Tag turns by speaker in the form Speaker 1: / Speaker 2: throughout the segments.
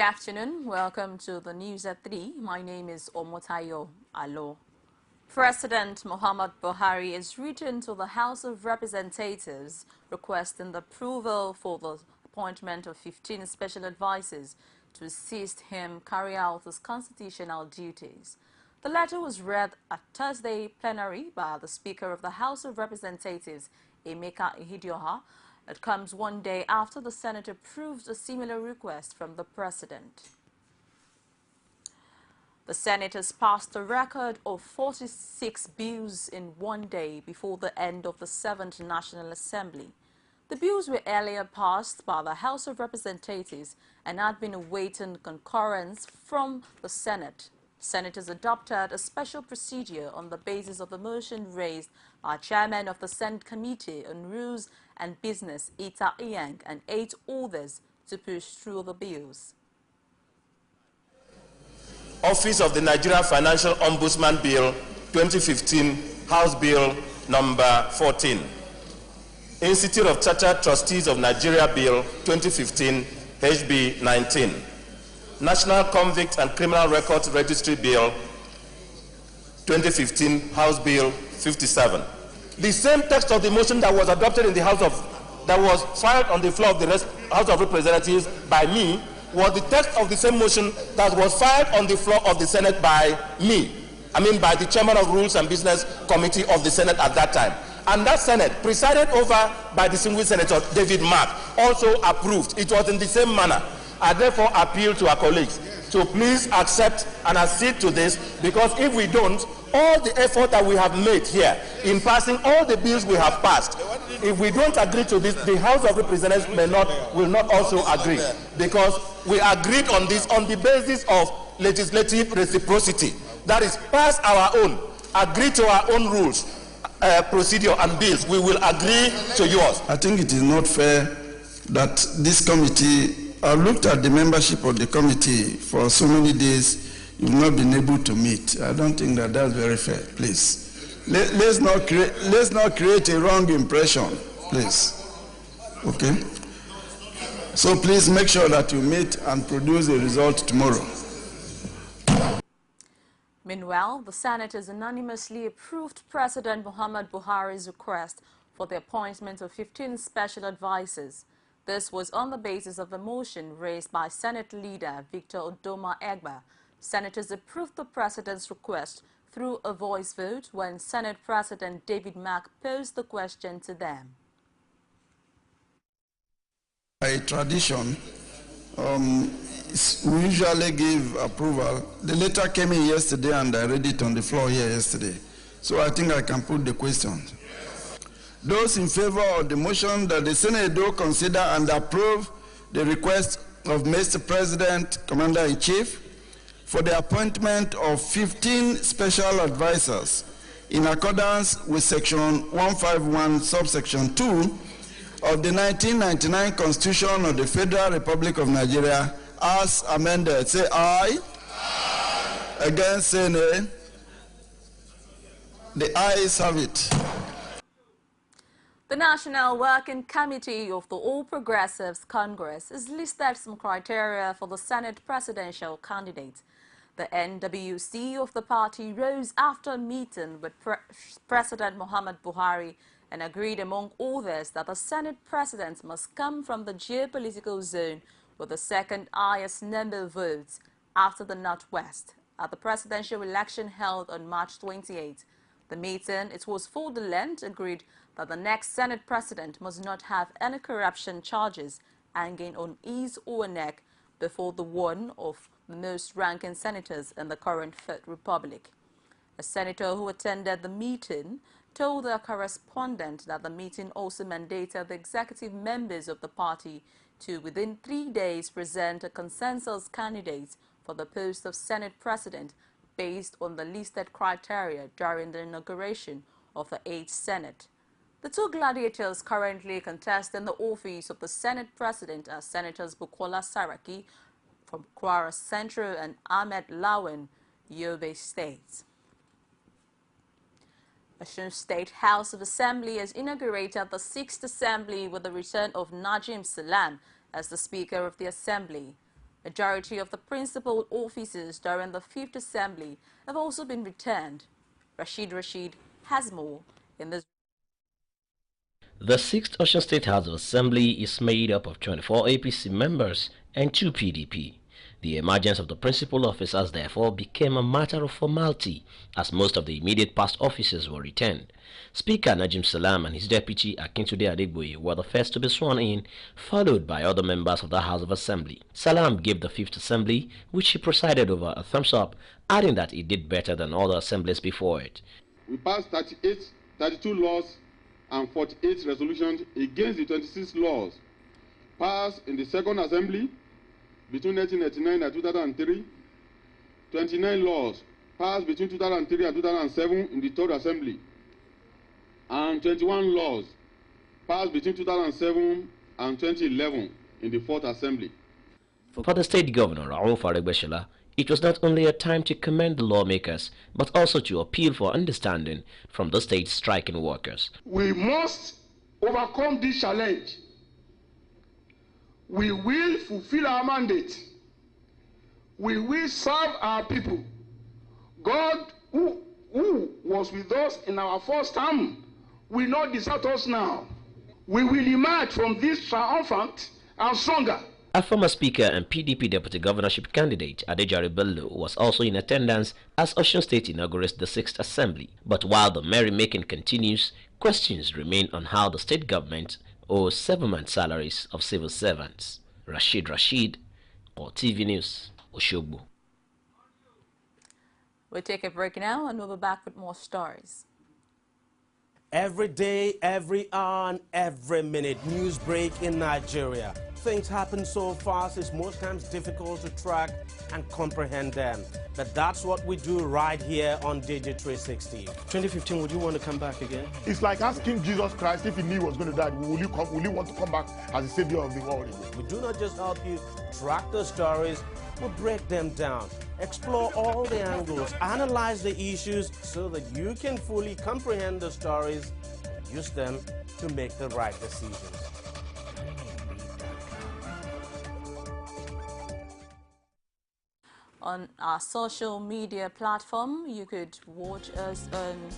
Speaker 1: afternoon. Welcome to the news at 3. My name is Omotayo Alo. President Muhammad Buhari is written to the House of Representatives requesting the approval for the appointment of 15 special advisors to assist him carry out his constitutional duties. The letter was read at Thursday plenary by the Speaker of the House of Representatives, Emeka Ihedioha. It comes one day after the Senate approved a similar request from the President. The Senate has passed a record of 46 bills in one day before the end of the 7th National Assembly. The bills were earlier passed by the House of Representatives and had been awaiting concurrence from the Senate. Senators adopted a special procedure on the basis of the motion raised by Chairman of the Senate Committee on Rules and Business, Ita Iyang, and 8 others to push through the bills.
Speaker 2: Office of the Nigeria Financial Ombudsman Bill 2015, House Bill number 14. Institute of Chartered Trustees of Nigeria Bill 2015, HB 19. National Convict and Criminal Records Registry Bill 2015, House Bill 57. The same text of the motion that was adopted in the that was filed on the floor of the House of Representatives by me was the text of the same motion that was filed on the floor of the Senate by me. By the Chairman of Rules and Business Committee of the Senate at that time. And that Senate, presided over by distinguished Senator David Mark, also approved. It was in the same manner. I therefore appeal to our colleagues to please accept and accede to this, because if we don't, all the effort that we have made here in passing all the bills we have passed, if we don't agree to this, the House of Representatives will not also agree, because we agreed on this on the basis of legislative reciprocity. That is, pass our own, agree to our own rules, procedure and bills. We will agree to yours.
Speaker 3: I think it is not fair that this committee, I looked at the membership of the committee for so many days, you've not been able to meet. I don't think that that's very fair, please. Let's not create a wrong impression, please. Okay? So please make sure that you meet and produce a result tomorrow.
Speaker 1: Meanwhile, the Senators unanimously approved President Muhammad Buhari's request for the appointment of 15 special advisors. This was on the basis of the motion raised by Senate leader Victor Odoma Egba. Senators approved the President's request through a voice vote when Senate President David Mark posed the question to them.
Speaker 3: By tradition, we usually give approval. The letter came in yesterday and I read it on the floor here yesterday. So I think I can put the question. Those in favor of the motion that the Senate do consider and approve the request of Mr. President, Commander-in-Chief, for the appointment of 15 special advisors in accordance with Section 151, subsection 2 of the 1999 Constitution of the Federal Republic of Nigeria as amended. Say aye. Aye. Against, say nay. The ayes have it.
Speaker 1: The National Working Committee of the All Progressives Congress has listed some criteria for the Senate presidential candidate. The NWC of the party rose after a meeting with President Muhammad Buhari and agreed among others that the Senate president must come from the geopolitical zone with the second highest number of votes after the Northwest at the presidential election held on March 28. The meeting, it was fraudulent, agreed that the next Senate president must not have any corruption charges hanging on his or her neck before the one of the most ranking senators in the current Fifth Republic. A senator who attended the meeting told a correspondent that the meeting also mandated the executive members of the party to, within 3 days, present a consensus candidate for the post of Senate president based on the listed criteria during the inauguration of the 8th Senate. The two gladiators currently contest in the office of the Senate President are Senators Bukola Saraki from Kwara Central and Ahmed Lawan, Yobe State. Osun State House of Assembly has inaugurated the 6th Assembly with the return of Najim Salam as the Speaker of the Assembly. Majority of the principal officers during the 5th Assembly have also been returned. Rashid has more in this.
Speaker 4: The 6th Ocean State House of Assembly is made up of 24 APC members and 2 PDP. The emergence of the principal officers therefore became a matter of formality, as most of the immediate past officers were returned. Speaker Najim Salam and his deputy Akintunde Adegboye were the first to be sworn in, followed by other members of the House of Assembly. Salam gave the 5th Assembly, which he presided over, a thumbs up, adding that it did better than other assemblies before it.
Speaker 5: We passed 32 laws and 48 resolutions against the 26 laws passed in the 2nd Assembly between 1989 and 2003, 29 laws passed between 2003 and 2007 in the 3rd Assembly, and 21 laws passed between 2007 and 2011 in the 4th Assembly.
Speaker 4: For the state governor, Rauf Aregbesola, it was not only a time to commend the lawmakers, but also to appeal for understanding from the state's striking workers.
Speaker 6: We must overcome this challenge. We will fulfill our mandate. We will serve our people. God, who was with us in our first term, will not desert us now. We will emerge from this triumphant and stronger.
Speaker 4: A former speaker and PDP deputy governorship candidate, Adejare Bello, was also in attendance as Osun State inaugurates the 6th Assembly. But while the merrymaking continues, questions remain on how the state government owes 7-month salaries of civil servants. Rashid, CoreTV News, Oshogbo.
Speaker 1: We'll take a break now and we'll be back with more stories.
Speaker 7: Every day, every hour, and every minute, news break in Nigeria. Things happen so fast, it's most times difficult to track and comprehend them. But that's what we do right here on DJ360. 2015, would you want to come back again?
Speaker 8: It's like asking Jesus Christ if he knew he was going to die, will you want to come back as the savior of the world again?
Speaker 7: We do not just help you track the stories, we break them down, explore all the angles, analyze the issues so that you can fully comprehend the stories and use them to make the right decisions.
Speaker 1: On our social media platform, you could watch us on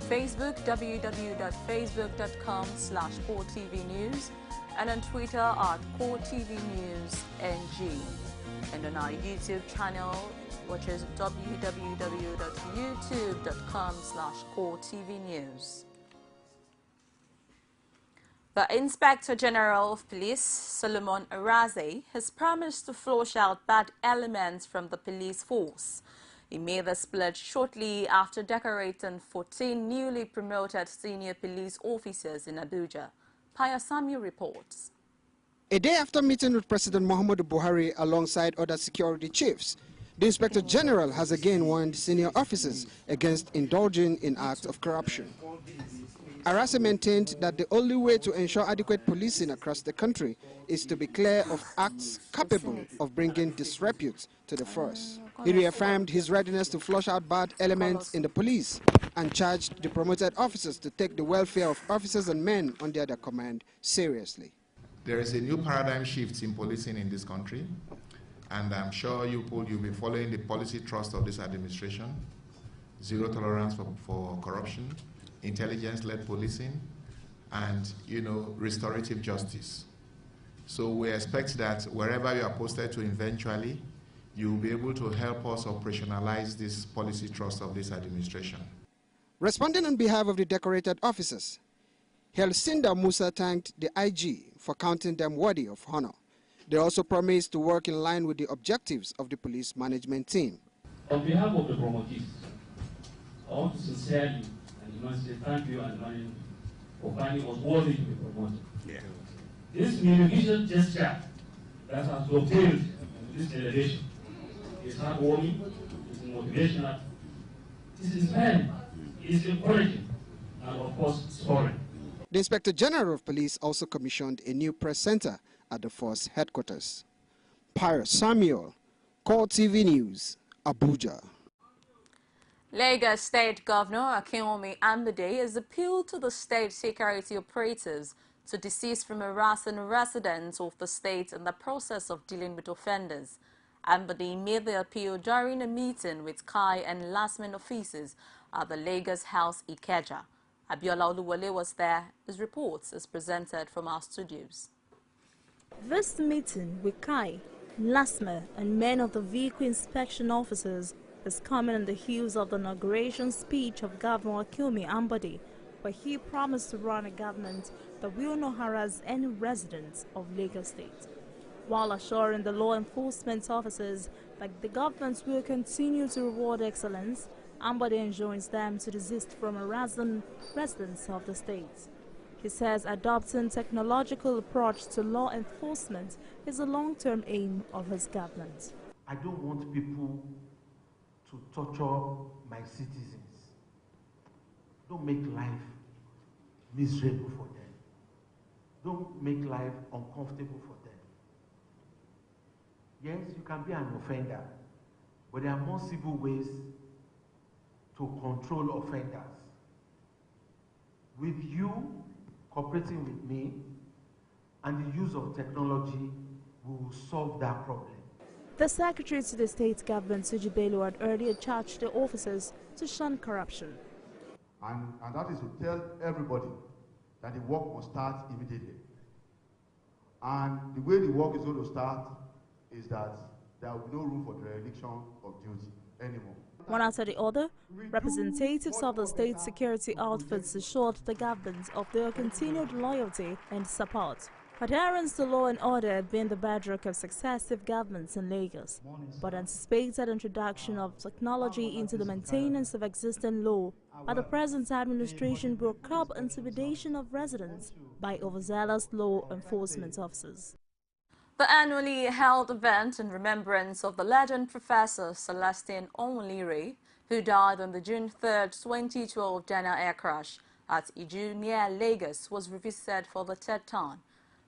Speaker 1: Facebook, www.facebook.com/CoreTV and on Twitter at CoreTVNewsNG, and on our YouTube channel, which is www.youtube.com/CoreTVNews. The Inspector General of Police, Solomon Araze, has promised to flush out bad elements from the police force. He made this pledge shortly after decorating 14 newly promoted senior police officers in Abuja. Paya Samuel reports.
Speaker 9: A day after meeting with President Muhammadu Buhari alongside other security chiefs, the Inspector General has again warned senior officers against indulging in acts of corruption. Arase maintained that the only way to ensure adequate policing across the country is to be clear of acts capable of bringing disrepute to the force. He reaffirmed his readiness to flush out bad elements in the police and charged the promoted officers to take the welfare of officers and men under their command seriously.
Speaker 10: There is a new paradigm shift in policing in this country, and I'm sure you'll be following the policy thrust of this administration: zero tolerance for corruption, intelligence-led policing, and, restorative justice. So we expect that wherever you are posted to eventually, you will be able to help us operationalize this policy thrust of this administration.
Speaker 9: Responding on behalf of the decorated officers, Helsinda Musa thanked the IG for counting them worthy of honor. They also promised to work in line with the objectives of the police management team.
Speaker 11: On behalf of the promotees, I want to sincerely say thank you and for finding us worthy to be promoted. Yeah. This communication gesture that has obtained this elevation is heartwarming, it's motivational, it's inspiring, it's encouraging, and of course, spurring.
Speaker 9: The Inspector General of Police also commissioned a new press center at the force headquarters. Paya Samuel, CoreTV News, Abuja.
Speaker 1: Lagos State Governor Akinwumi Ambode has appealed to the state security operatives to desist from harassing residents of the state in the process of dealing with offenders. Ambody made the appeal during a meeting with Kai and Lasman officers at the Lagos House Ikeja. Abiola Oluwole was there. His reports is presented from our studios.
Speaker 12: This meeting with Kai, Lasma and many of the vehicle inspection officers is coming on the heels of the inauguration speech of Governor Akinwumi Ambody, where he promised to run a government that will not harass any residents of Lagos State, while assuring the law enforcement officers that the government will continue to reward excellence. Ambody enjoins them to desist from harassing residents of the state. He says adopting technological approach to law enforcement is a long-term aim of his government.
Speaker 13: I don't want people to torture my citizens. Don't make life miserable for them. Don't make life uncomfortable for them. Yes, you can be an offender, but there are more civil ways to control offenders. With you cooperating with me and the use of technology, we will solve that problem.
Speaker 12: The Secretary to the State Government, Suji Bello, had earlier charged the officers to shun corruption.
Speaker 14: And that is to tell everybody that the work must start immediately. And the way the work is going to start is that there will be no room for dereliction of duty anymore.
Speaker 12: One after the other, representatives of the state security outfits assured the government of their continued loyalty and support. Adherence to law and order have been the bedrock of successive governments in Lagos, but anticipated introduction of technology into the maintenance of existing law by the present administration will curb intimidation of residents by overzealous law enforcement officers.
Speaker 1: The annually held event in remembrance of the legend Professor Celestine Onwulire, who died on the June 3, 2012 Dana air crash at Iju near Lagos, was revisited for the third time.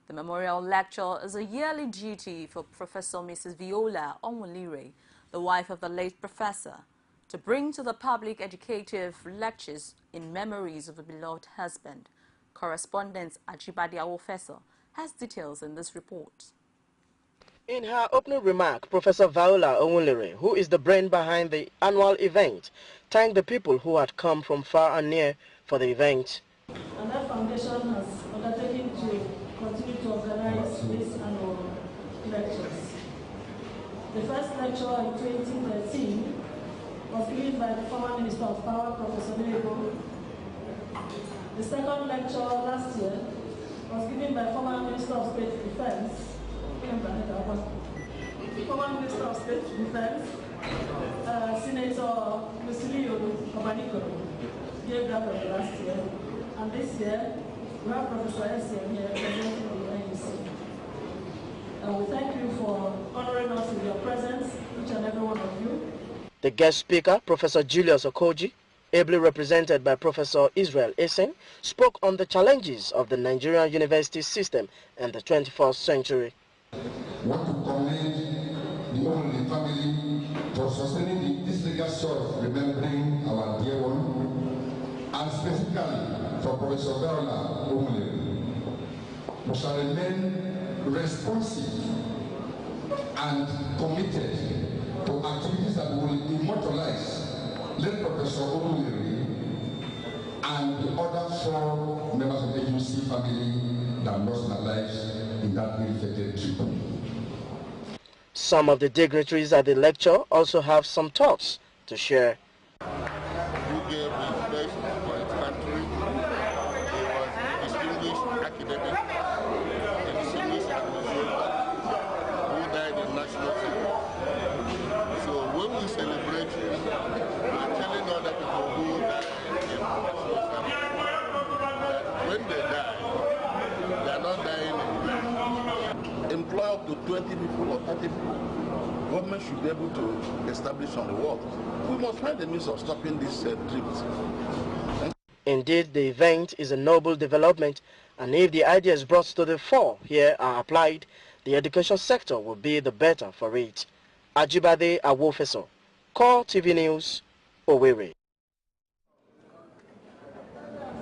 Speaker 1: The memorial lecture is a yearly duty for Professor Mrs. Viola Onwulire, the wife of the late professor, to bring to the public educative lectures in memories of a beloved husband. Correspondent Ajibade Awofeso has details in this report.
Speaker 15: In her opening remark, Professor Viola Onwulire, who is the brain behind the annual event, thanked the people who had come from far and near for the event.
Speaker 16: And that foundation has undertaken to continue to organize these annual lectures. The first lecture in 2013 was given by the former Minister of Power, Professor Nebo. The second lecture last year was given by former Minister of State Defense, former Minister of State Defense, Senator Musilio Obaniko, gave that last year. And this year, we have Professor Essien here presenting the NUC. And we thank you for honoring us with your presence, each and every one of you.
Speaker 15: The guest speaker, Professor Julius Okoji, ably represented by Professor Israel Essien, spoke on the challenges of the Nigerian university system in the 21st century.
Speaker 17: We want to commend the Onwulire family for sustaining this legacy of remembering our dear one, and specifically for Professor Viola Onwulire. We shall remain responsive and committed to activities that will immortalize late Professor Onwulire and the other 4 members of the AUC family that lost their lives in that ill-fated trip.
Speaker 15: Some of the dignitaries at the lecture also have some thoughts to share.
Speaker 5: Who gave his best for his country. He was a distinguished academic, a distinguished administrator who died in national service. So when we celebrate him, we are telling other people who died in national service that when they die, they are not dying in vain. Employ up to 20 people or 30 people. Government should be able to establish on the world. We must find a means of stopping this drift.
Speaker 15: Indeed, the event is a noble development, and if the ideas brought to the fore here are applied, the education sector will be the better for it. Ajibade Awofeso, CoreTV News, Owerri.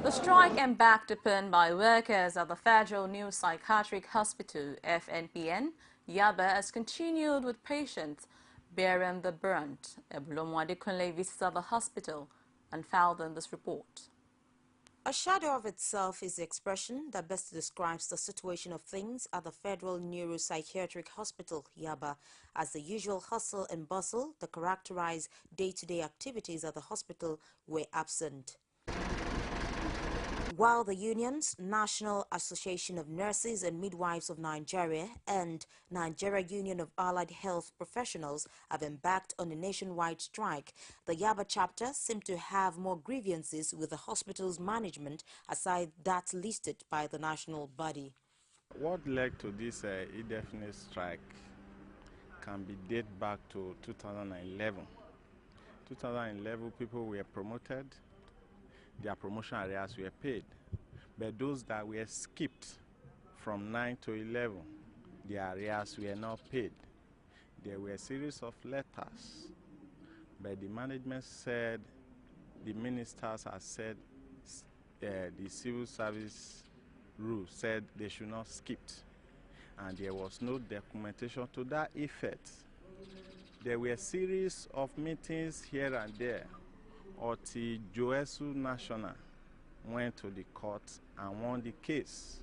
Speaker 1: The strike embarked upon by workers at the Federal New Psychiatric Hospital, FNPN, Yaba, has continued with patients bearing the brunt. Ebulomwade Kunle visited the hospital and filed in this report.
Speaker 18: A shadow of itself is the expression that best describes the situation of things at the Federal Neuropsychiatric Hospital, Yaba, as the usual hustle and bustle that characterize day-to-day activities at the hospital were absent. While the unions, National Association of Nurses and Midwives of Nigeria and Nigeria Union of Allied Health Professionals have embarked on a nationwide strike, the Yaba chapter seemed to have more grievances with the hospital's management aside that listed by the national body.
Speaker 19: What led to this indefinite strike can be dated back to 2011. 2011, people were promoted. Their promotion arrears were paid, but those that were skipped from 9 to 11, their arrears were not paid. There were a series of letters, but the management said, the ministers had said, the civil service rule said they should not skip, and there was no documentation to that effect. There were a series of meetings here and there. Oti Joesu National went to the court and won the case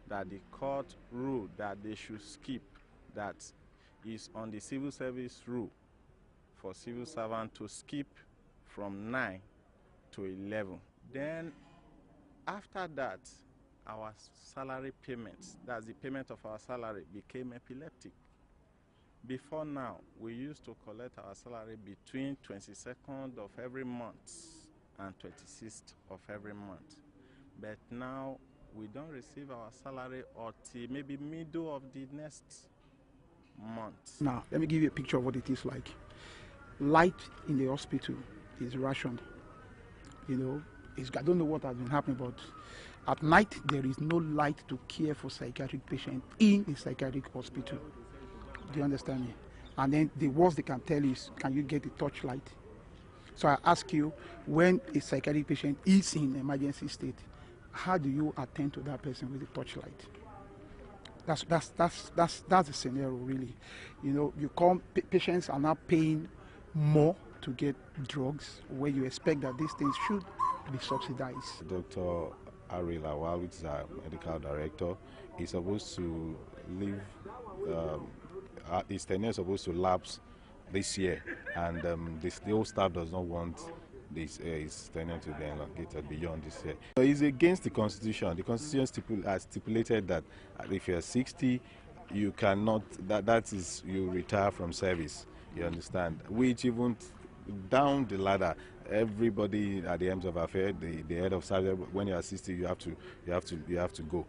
Speaker 19: that the court ruled that they should skip, that is on the civil service rule for civil servant to skip from 9 to 11. Then after that, our salary payments, that's the payment of our salary, became epileptic. Before now, we used to collect our salary between 22nd of every month and 26th of every month. But now, we don't receive our salary until maybe middle of the next month.
Speaker 20: Now, let me give you a picture of what it is like. Light in the hospital is rationed. You know, I don't know what has been happening, but at night, there is no light to care for psychiatric patients in a psychiatric hospital. Do you understand me? And then the worst they can tell is, can you get a torchlight? So I ask you, when a psychiatric patient is in emergency state, how do you attend to that person with a torchlight? That's the scenario, really. You know, patients are now paying more to get drugs, where you expect that these things should be subsidized.
Speaker 21: Dr. Ari Lawal, which is our medical director, is supposed to leave. His tenure is supposed to lapse this year, and the whole staff does not want his tenure to be elongated beyond this year. So it's against the Constitution. The Constitution has stipulated that if you're 60, you cannot, that is, you retire from service, you understand, which even down the ladder, everybody at the ends of affair, the head of service, when you are 60, you have to go.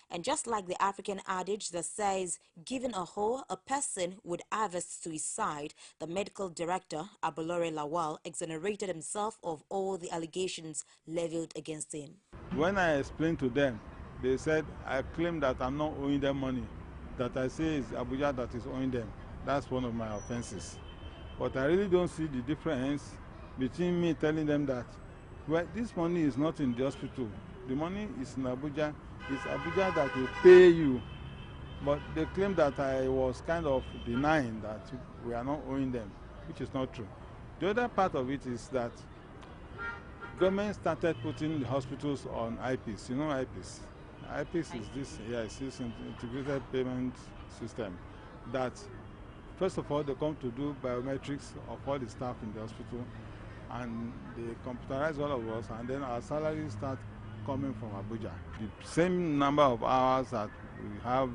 Speaker 18: And just like the African adage that says, given a hoe, a person would harvest to his side, the medical director, Abolore Lawal, exonerated himself of all the allegations leveled against him.
Speaker 22: When I explained to them, they said, I claim that I'm not owing them money, that I say it's Abuja that is owing them. That's one of my offenses. But I really don't see the difference between me telling them that, well, this money is not in the hospital. The money is in Abuja. It's Abuja that will pay you. But they claim that I was kind of denying that we are not owing them, which is not true. The other part of it is that government started putting the hospitals on IPs. You know IPs? IPs is this, yes, this integrated payment system that, first of all, they come to do biometrics of all the staff in the hospital, and they computerize all of us, and then our salaries start coming from Abuja. The same number of hours that we have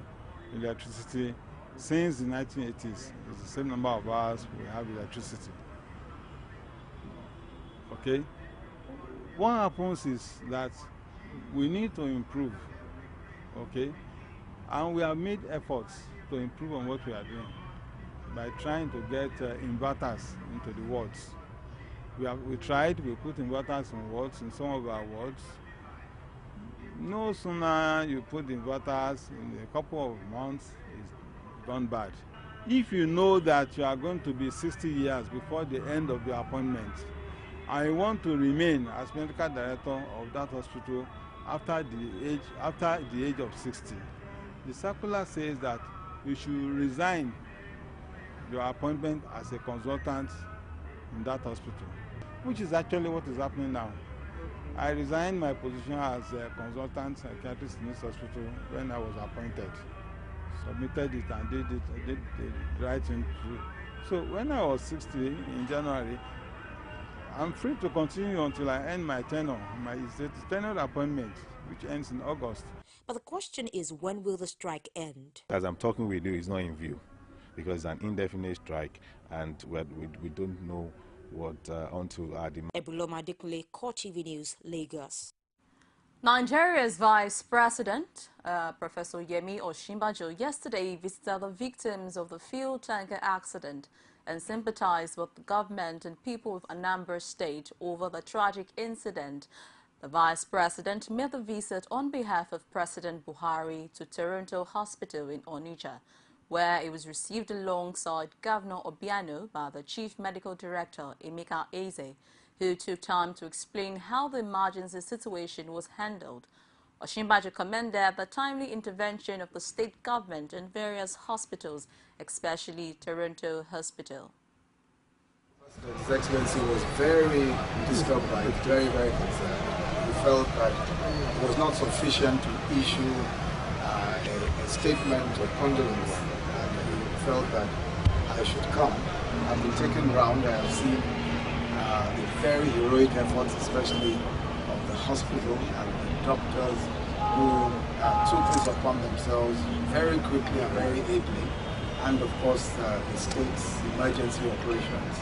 Speaker 22: electricity since the 1980s is the same number of hours we have electricity. Okay? What happens is that we need to improve, okay? And we have made efforts to improve on what we are doing by trying to get inverters into the wards. We put inverters in wards, in some of our wards. No sooner you put inverters, in a couple of months, it's gone bad. If you know that you are going to be 60 years before the end of your appointment, I want to remain as medical director of that hospital after the age of 60. The circular says that you should resign your appointment as a consultant in that hospital, which is actually what is happening now. I resigned my position as a consultant psychiatrist in this hospital when I was appointed. Submitted it and did the right thing to do. So when I was 60 in January, I'm free to continue until I end my tenure. It's a tenure appointment, which ends in August.
Speaker 18: But the question is, when will the strike end?
Speaker 21: As I'm talking with you, it's not in view because it's an indefinite strike and we don't know what until our demand.
Speaker 18: Ebuloma Adekunle, CoreTV News, Lagos.
Speaker 1: Nigeria's Vice President, Professor Yemi Osinbajo, yesterday visited the victims of the fuel tanker accident and sympathized with the government and people of Anambra State over the tragic incident. The Vice President made the visit on behalf of President Buhari to Toronto Hospital in Onitsha, where he was received alongside Governor Obiano by the Chief Medical Director, Emeka Eze, who took time to explain how the emergency situation was handled. Osinbajo commended the timely intervention of the state government and various hospitals, especially Toronto Hospital.
Speaker 2: His Excellency was very disturbed by it, very concerned. He felt that it was not sufficient to issue a statement of condolence, and he felt that I should come. I've been taken around. I have seen the very heroic efforts, especially of the hospital and the doctors who took this upon themselves very quickly and very ably, and of course the state's emergency operations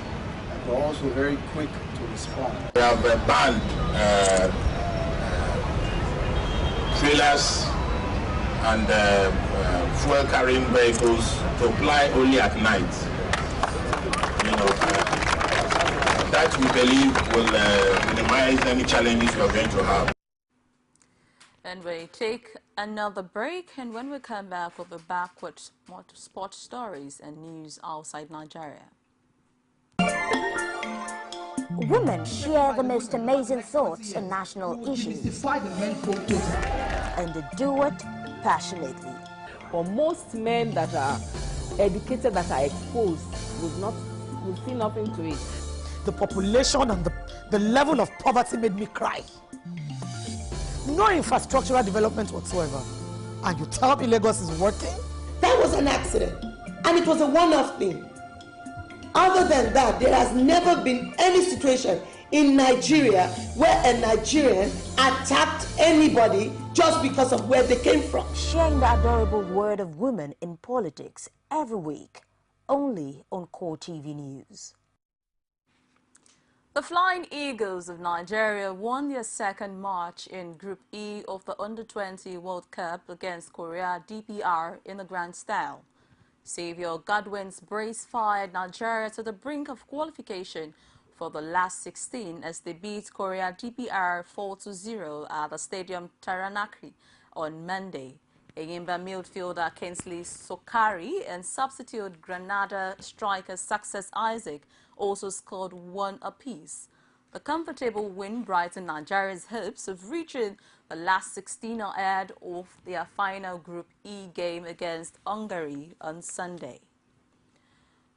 Speaker 2: were also very quick to respond.
Speaker 3: We have banned trailers and fuel-carrying vehicles to ply only at night. That we believe will minimize any challenges we are going to have.
Speaker 1: And we take another break, and when we come back, we'll be back with more sports stories and news outside Nigeria.
Speaker 23: Women share the most amazing thoughts on national issues, and they do it passionately.
Speaker 24: For most men that are educated, that are exposed, will see nothing to it.
Speaker 25: The population and the level of poverty made me cry. No infrastructural development whatsoever. And you tell me Lagos is working?
Speaker 26: That was an accident. And it was a one-off thing. Other than that, there has never been any situation in Nigeria where a Nigerian attacked anybody just because of where they came from.
Speaker 18: Sharing the adorable word of women in politics every week, only on CoreTV News.
Speaker 1: The Flying Eagles of Nigeria won their second match in Group E of the Under-20 World Cup against Korea DPR in the grand style. Saviour Godwin's brace fired Nigeria to the brink of qualification for the last 16 as they beat Korea DPR 4-0 at the Stadium Taranaki on Monday. Eyimba midfielder Kingsley Sokari and substitute Granada striker Success Isaac also scored one apiece. The comfortable win brightened Nigeria's hopes of reaching the last 16 ahead of their final Group E game against Hungary on Sunday.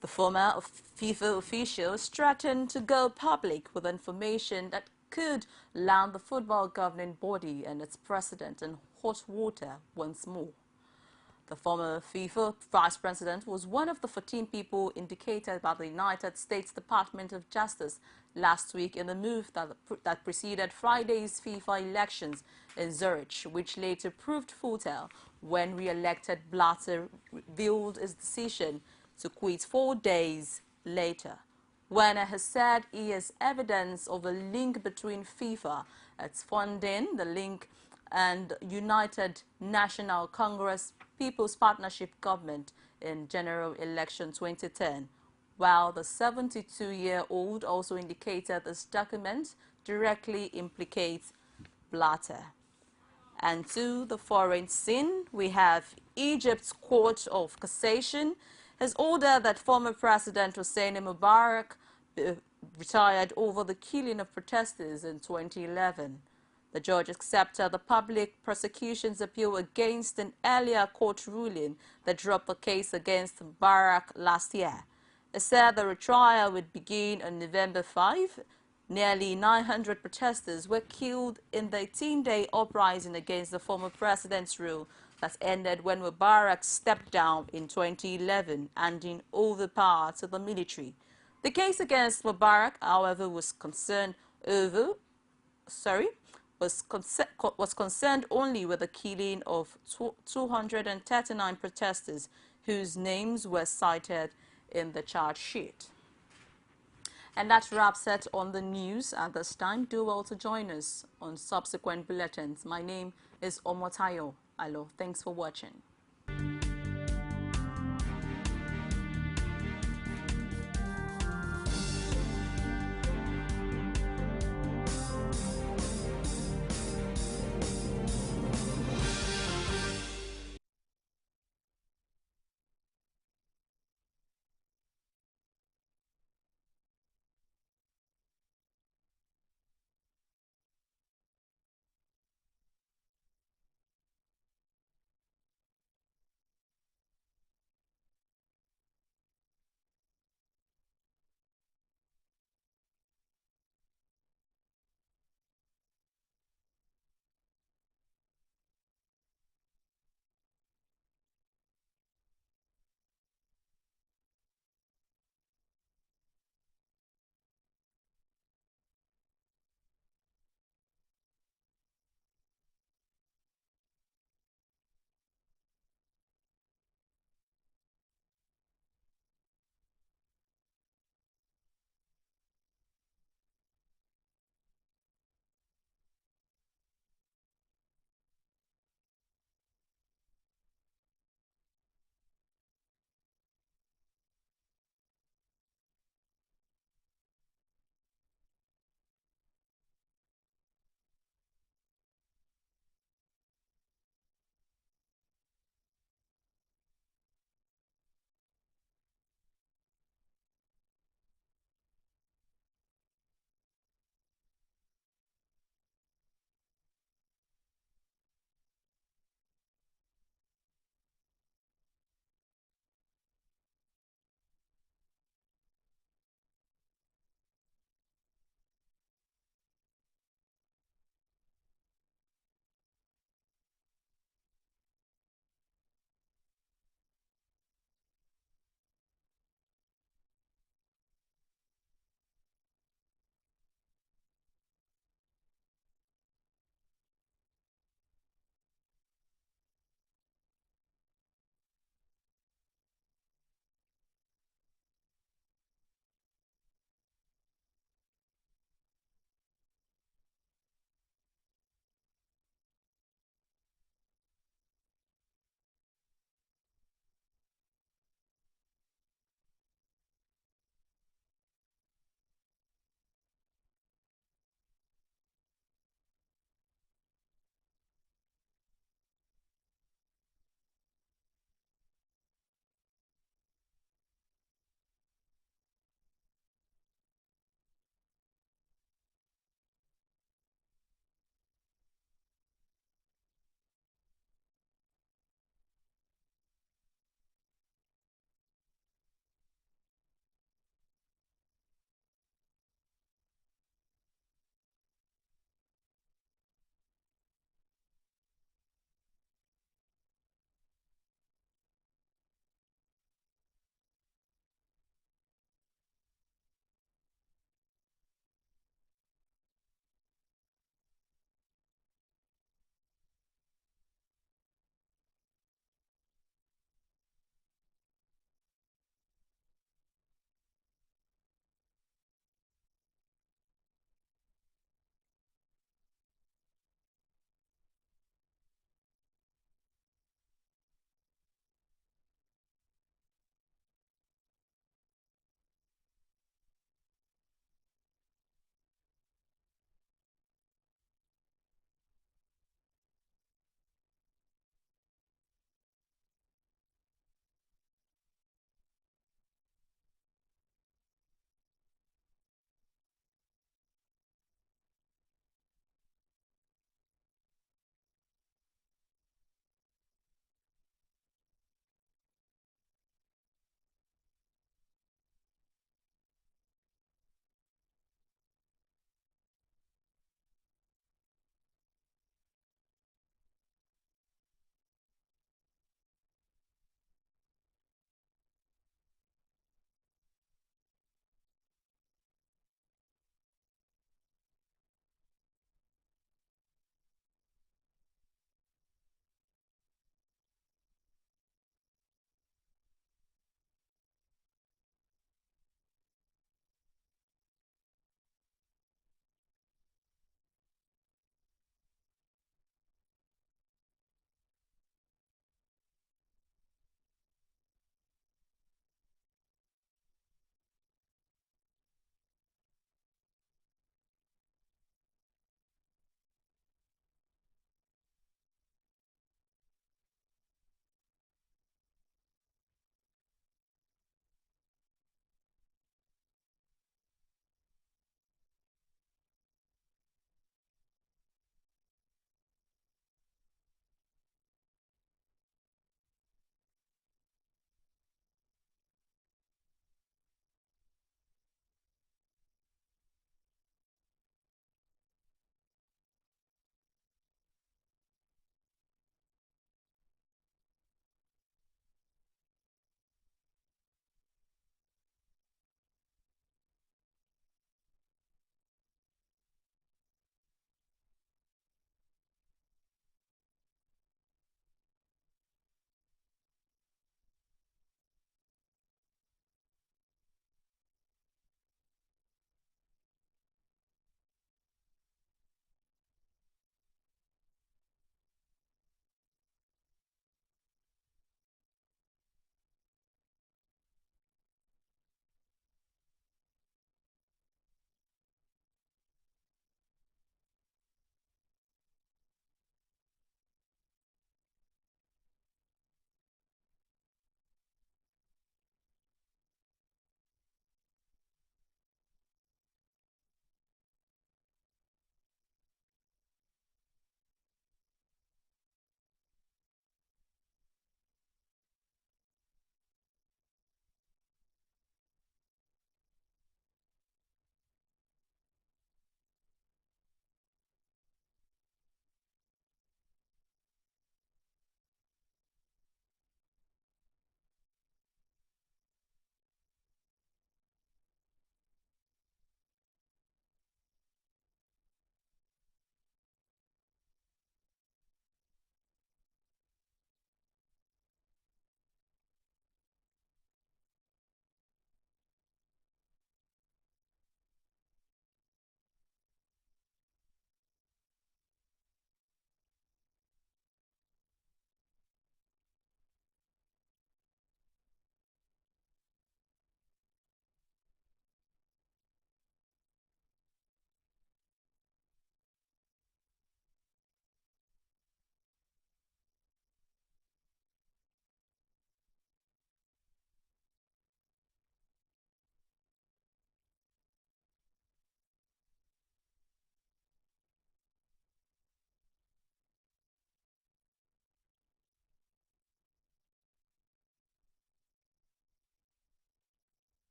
Speaker 1: The former FIFA officials threatened to go public with information that could land the football governing body and its president in hot water once more. The former FIFA vice president was one of the 14 people indicated by the United States Department of Justice last week in the move that preceded Friday's FIFA elections in Zurich, which later proved futile when re-elected Blatter revealed his decision to quit 4 days later. Werner has said he has evidence of a link between FIFA, its funding, the link, and United National Congress People's Partnership Government in General Election 2010, while the 72-year-old also indicated this document directly implicates Blatter. And to the foreign scene, we have Egypt's Court of Cassation has ordered that former President Hosni Mubarak retired over the killing of protesters in 2011. The judge accepted the public prosecution's appeal against an earlier court ruling that dropped the case against Mubarak last year. It said the retrial would begin on November 5. Nearly 900 protesters were killed in the 18-day uprising against the former president's rule that ended when Mubarak stepped down in 2011, handing over power to the military. The case against Mubarak, however, was concerned only with the killing of 239 protesters whose names were cited in the charge sheet. And that wraps it on the news at this time. Do well to join us on subsequent bulletins. My name is Omotayo Alo. Thanks for watching.